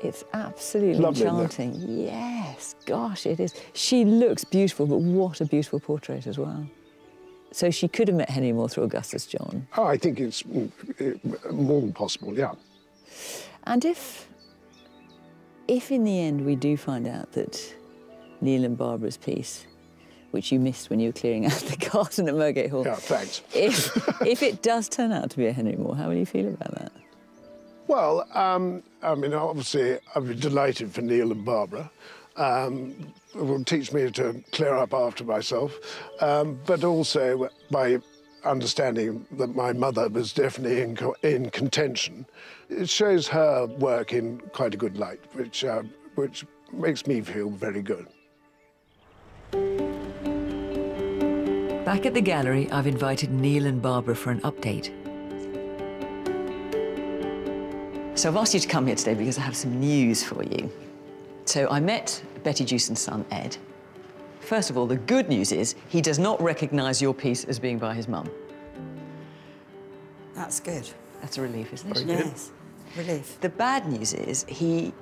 It's absolutely Lovely, enchanting. Yes, gosh, it is. She looks beautiful, but what a beautiful portrait as well. So she could have met Henry Moore through Augustus John. Oh, I think it's more than possible, yeah. And if in the end we do find out that Neil and Barbara's piece, which you missed when you were clearing out the garden at Mergate Hall. Yeah, thanks. If it does turn out to be a Henry Moore, how will you feel about that? Well, I mean, obviously, I'd be delighted for Neil and Barbara. It will teach me to clear up after myself, but also by understanding that my mother was definitely in contention. It shows her work in quite a good light, which makes me feel very good. Back at the gallery, I've invited Neil and Barbara for an update. So I've asked you to come here today because I have some news for you. So I met Betty Jewson's son, Ed. First of all, the good news is he does not recognise your piece as being by his mum. That's good. That's a relief, isn't it? Yes, relief. The bad news is he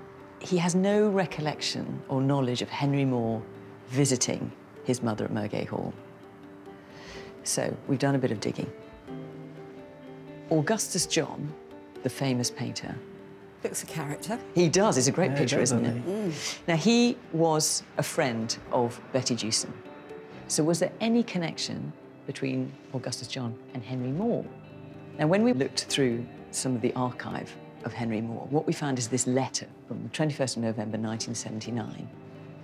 has no recollection or knowledge of Henry Moore visiting his mother at Mergate Hall. So we've done a bit of digging. Augustus John, the famous painter. Looks a character. He does. It's a great picture, isn't it? Now, he was a friend of Betty Jewson. So was there any connection between Augustus John and Henry Moore? Now, when we looked through some of the archive of Henry Moore, what we found is this letter from the 21st of November, 1979.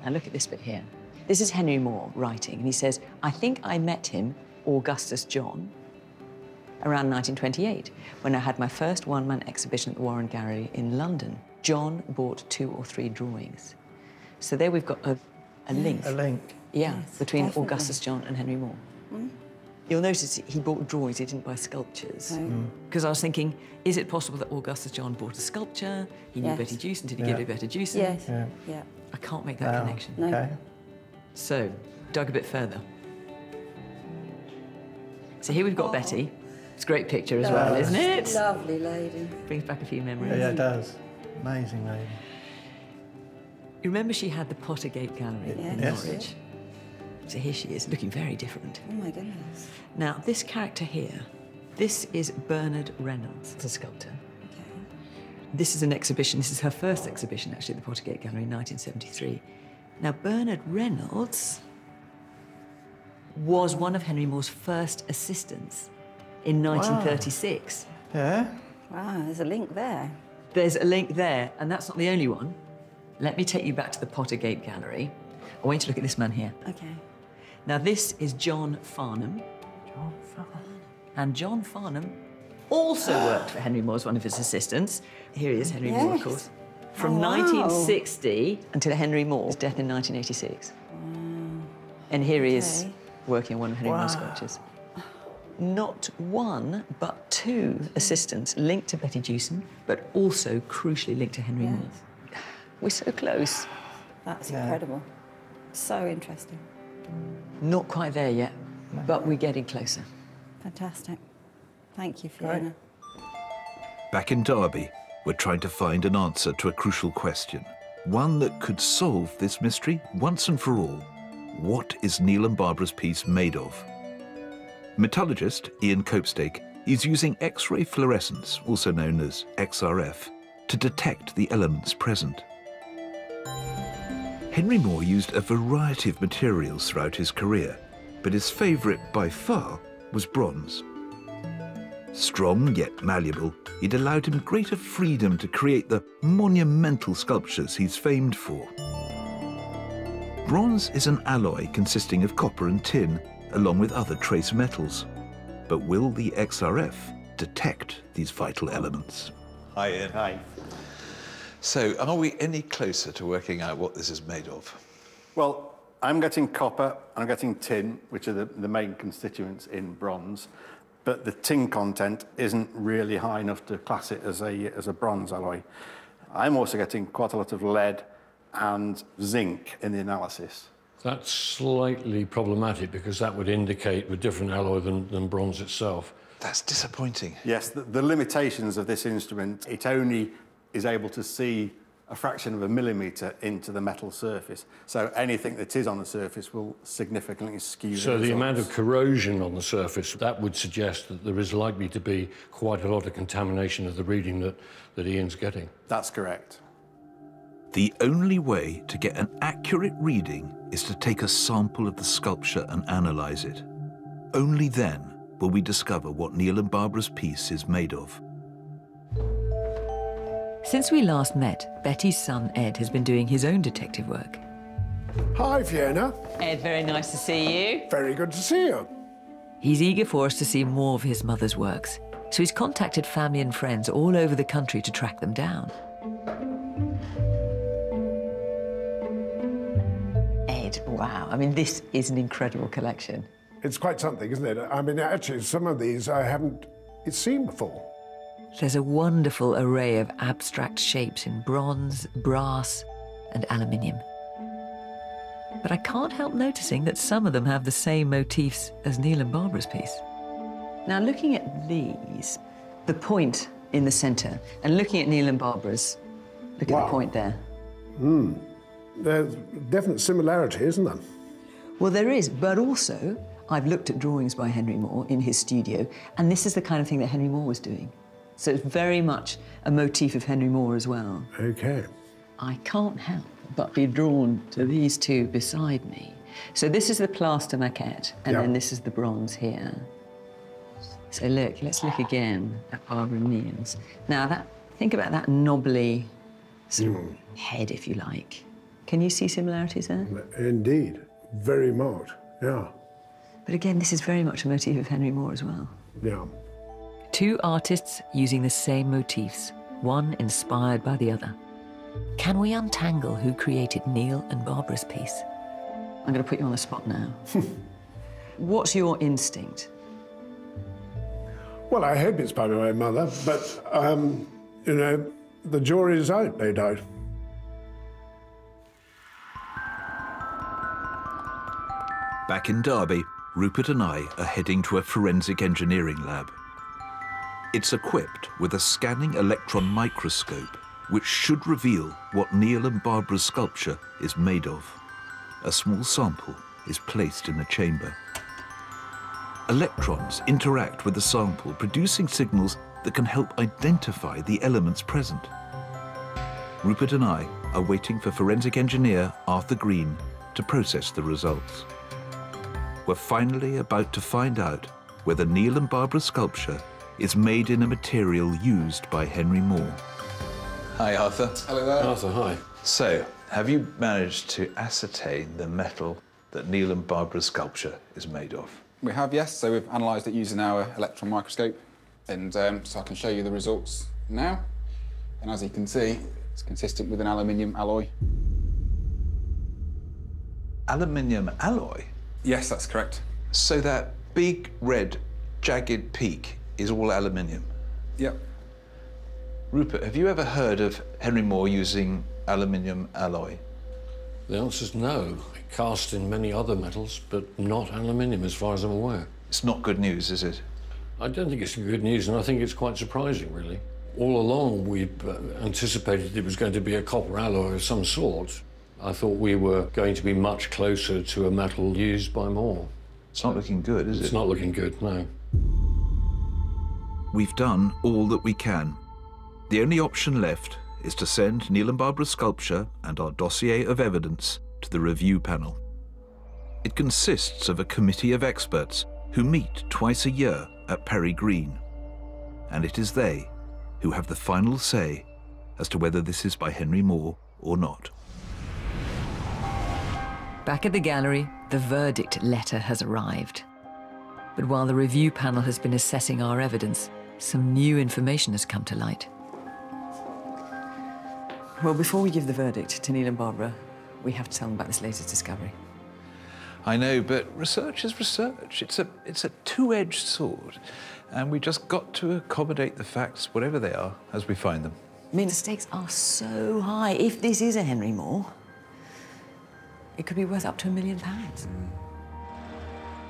Now, look at this bit here. This is Henry Moore writing, and he says, "I think I met him, Augustus John, around 1928, when I had my first one-man exhibition at the Warren Gallery in London. John bought 2 or 3 drawings." So there we've got a link. A link. Yeah, Yes, between definitely. Augustus John and Henry Moore. You'll notice he bought drawings, he didn't buy sculptures. Because I was thinking, is it possible that Augustus John bought a sculpture? He knew Yes. Betty Jewson, did he give it Betty Jewson? Yes, yeah. I can't make that connection. No. Okay. So, dug a bit further. So here we've got Betty. It's a great picture as well, isn't it? Lovely lady. Brings back a few memories. Yeah, it does. Amazing lady. You remember she had the Pottergate Gallery in Yes. Norwich? So here she is, looking very different. Oh, my goodness. Now, this character here, this is Bernard Reynolds, the sculptor. Okay. This is an exhibition, this is her first exhibition, actually, at the Pottergate Gallery in 1973. Now, Bernard Reynolds was one of Henry Moore's first assistants in 1936. Yeah? Wow, there's a link there. There's a link there, and that's not the only one. Let me take you back to the Pottergate Gallery. I want you to look at this man here. Okay. Now, this is John Farnham. John Farnham. And John Farnham also worked for Henry Moore as one of his assistants. Here he is, Henry Moore, of Yes. course. From Oh, wow. 1960 until Henry Moore's death in 1986. And here he is Okay. working on one of Henry Moore's Wow. sculptures. Not one, but 2 assistants linked to Betty Jewson, but also crucially linked to Henry Yes. Moore. We're so close. That's Yeah. incredible. So interesting. Not quite there yet, but we're getting closer. Fantastic. Thank you, Fiona. Back in Derby, we're trying to find an answer to a crucial question, one that could solve this mystery once and for all. What is Neil and Barbara's piece made of? Metallurgist Ian Copestake is using X-ray fluorescence, also known as XRF, to detect the elements present. Henry Moore used a variety of materials throughout his career, but his favourite by far was bronze. Strong yet malleable, it allowed him greater freedom to create the monumental sculptures he's famed for. Bronze is an alloy consisting of copper and tin, along with other trace metals. But will the XRF detect these vital elements? Hi, Ian. Hi. So, are we any closer to working out what this is made of? Well, I'm getting copper and I'm getting tin, which are the main constituents in bronze, but the tin content isn't really high enough to class it as a bronze alloy. I'm also getting quite a lot of lead and zinc in the analysis. That's slightly problematic because that would indicate a different alloy than bronze itself. That's disappointing. Yes, the limitations of this instrument, it only is able to see a fraction of a millimetre into the metal surface. So anything that is on the surface will significantly skew So the results. amount of corrosion on the surface, that would suggest that there is likely to be quite a lot of contamination of the reading that Ian's getting. That's correct. The only way to get an accurate reading is to take a sample of the sculpture and analyse it. Only then will we discover what Neil and Barbara's piece is made of. Since we last met, Betty's son Ed has been doing his own detective work. Hi, Fiona. Ed, very nice to see you. Very good to see you. He's eager for us to see more of his mother's works, so he's contacted family and friends all over the country to track them down. Ed, wow. I mean, this is an incredible collection. It's quite something, isn't it? I mean, actually, some of these I haven't seen before. There's a wonderful array of abstract shapes in bronze, brass, and aluminium. But I can't help noticing that some of them have the same motifs as Neil and Barbara's piece. Now, looking at these, the point in the centre, and looking at Neil and Barbara's, look at the point there. There's definite similarity, isn't there? Well, there is, but also, I've looked at drawings by Henry Moore in his studio, and this is the kind of thing that Henry Moore was doing. So it's very much a motif of Henry Moore as well. OK. I can't help but be drawn to these two beside me. So this is the plaster maquette, and then this is the bronze here. So look, let's look again at Barbara and Neil's. Now, think about that knobbly sort of head, if you like. Can you see similarities there? Indeed, very much, yeah. But again, this is very much a motif of Henry Moore as well. Yeah. Two artists using the same motifs, one inspired by the other. Can we untangle who created Neil and Barbara's piece? I'm going to put you on the spot now. What's your instinct? Well, I hope it's by my mother, but, you know, the jury's out, no doubt. Back in Derby, Rupert and I are heading to a forensic engineering lab. It's equipped with a scanning electron microscope, which should reveal what Neil and Barbara's sculpture is made of. A small sample is placed in the chamber. Electrons interact with the sample, producing signals that can help identify the elements present. Rupert and I are waiting for forensic engineer Arthur Green to process the results. We're finally about to find out whether Neil and Barbara's sculpture is made in a material used by Henry Moore. Hi, Arthur. Hello there. Arthur, hi. So, have you managed to ascertain the metal that Neil and Barbara's sculpture is made of? We have, yes. So we've analysed it using our electron microscope, and so I can show you the results now. And as you can see, it's consistent with an aluminium alloy. Aluminium alloy? Yes, that's correct. So that big, red, jagged peak is all aluminium? Yep. Rupert, have you ever heard of Henry Moore using aluminium alloy? The answer's no. It cast in many other metals, but not aluminium, as far as I'm aware. It's not good news, is it? I don't think it's good news, and I think it's quite surprising, really. All along, we anticipated it was going to be a copper alloy of some sort. I thought we were going to be much closer to a metal used by Moore. It's not looking good, is it? It's not looking good, no. We've done all that we can. The only option left is to send Neil and Barbara's sculpture and our dossier of evidence to the review panel. It consists of a committee of experts who meet twice a year at Perry Green. And it is they who have the final say as to whether this is by Henry Moore or not. Back at the gallery, the verdict letter has arrived. But while the review panel has been assessing our evidence, some new information has come to light. Well, before we give the verdict to Neil and Barbara, we have to tell them about this latest discovery. I know, but research is research. It's a two-edged sword, and we just got to accommodate the facts, whatever they are, as we find them. I mean, the stakes are so high. If this is a Henry Moore, it could be worth up to £1 million.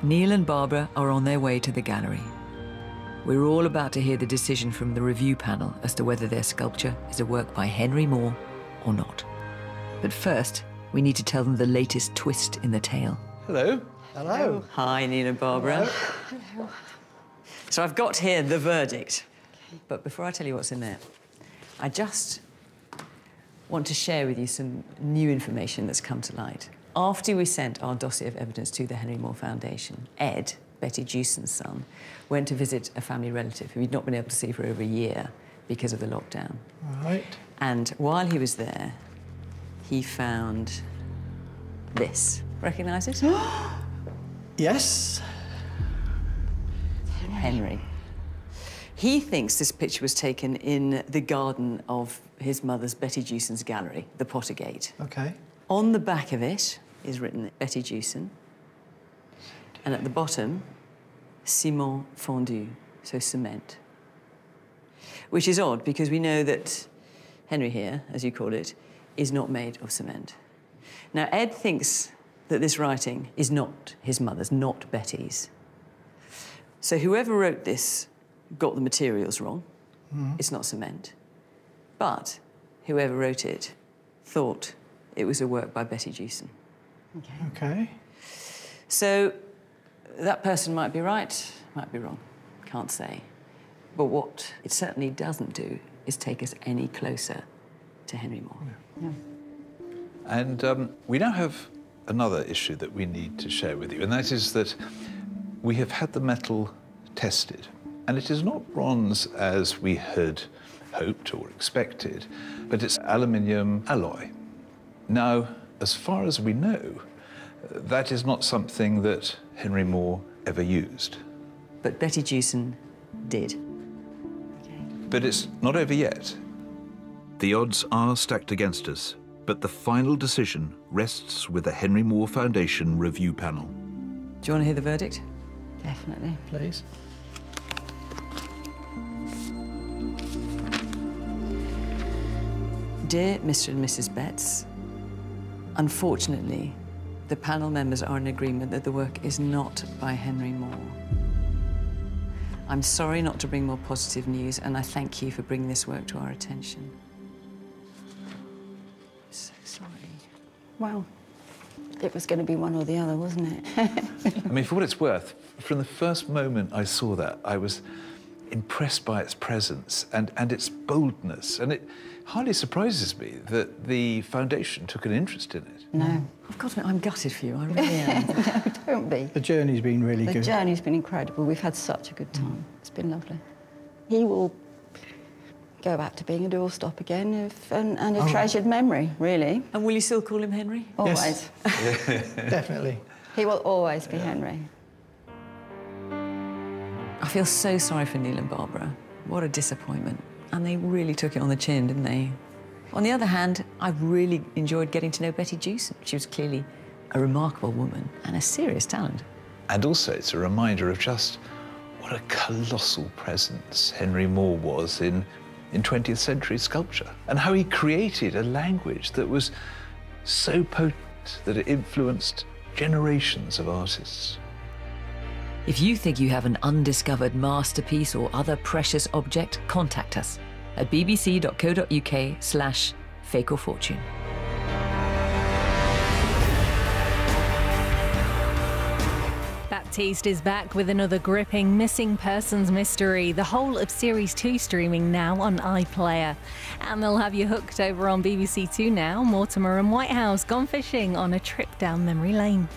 Neil and Barbara are on their way to the gallery. We're all about to hear the decision from the review panel as to whether their sculpture is a work by Henry Moore or not. But first, we need to tell them the latest twist in the tale. Hello. Hello. Hi, Neil and Barbara. Hello. So I've got here the verdict. But before I tell you what's in there, I just want to share with you some new information that's come to light. After we sent our dossier of evidence to the Henry Moore Foundation, Ed, Betty Jewson's son, went to visit a family relative who he'd not been able to see for over a year because of the lockdown. Right. And while he was there, he found this. Recognise it? Yes. Henry. He thinks this picture was taken in the garden of his mother's, Betty Jewson's gallery, the Pottergate. OK. On the back of it is written Betty Jewson, and at the bottom, ciment fondu, so cement. Which is odd, because we know that Henry here, as you call it, is not made of cement. Now, Ed thinks that this writing is not his mother's, not Betty's. So whoever wrote this got the materials wrong. It's not cement. But whoever wrote it thought it was a work by Betty Jewson. OK. So that person might be right, might be wrong, can't say. But what it certainly doesn't do is take us any closer to Henry Moore. Yeah. And we now have another issue that we need to share with you, and that is that we have had the metal tested, and it is not bronze as we had hoped or expected, but it's aluminium alloy. Now, as far as we know, that is not something that Henry Moore ever used. But Betty Jewson did. But it's not over yet. The odds are stacked against us, but the final decision rests with the Henry Moore Foundation review panel. Do you want to hear the verdict? Definitely. Please. Dear Mr. and Mrs. Betts, unfortunately, the panel members are in agreement that the work is not by Henry Moore. I'm sorry not to bring more positive news, and I thank you for bringing this work to our attention. So sorry. Well, it was going to be one or the other, wasn't it? I mean, for what it's worth, from the first moment I saw that, I was impressed by its presence and its boldness, and it hardly surprises me that the foundation took an interest in it. No. I've got to admit, I'm gutted for you, I really am. No, don't be. The journey's been really good. The journey's been incredible. We've had such a good time. It's been lovely. He will go back to being a doorstop again and a treasured memory, really. And will you still call him Henry? Always. Yes. Definitely. He will always be Henry. I feel so sorry for Neil and Barbara. What a disappointment. And they really took it on the chin, didn't they? On the other hand, I've really enjoyed getting to know Betty Jewson. She was clearly a remarkable woman and a serious talent. And also, it's a reminder of just what a colossal presence Henry Moore was in 20th century sculpture, and how he created a language that was so potent that it influenced generations of artists. If you think you have an undiscovered masterpiece or other precious object, contact us at bbc.co.uk/fakeorfortune. Baptiste is back with another gripping missing persons mystery. The whole of Series 2 streaming now on iPlayer. And they'll have you hooked over on BBC Two now. Mortimer and Whitehouse gone fishing on a trip down memory lane.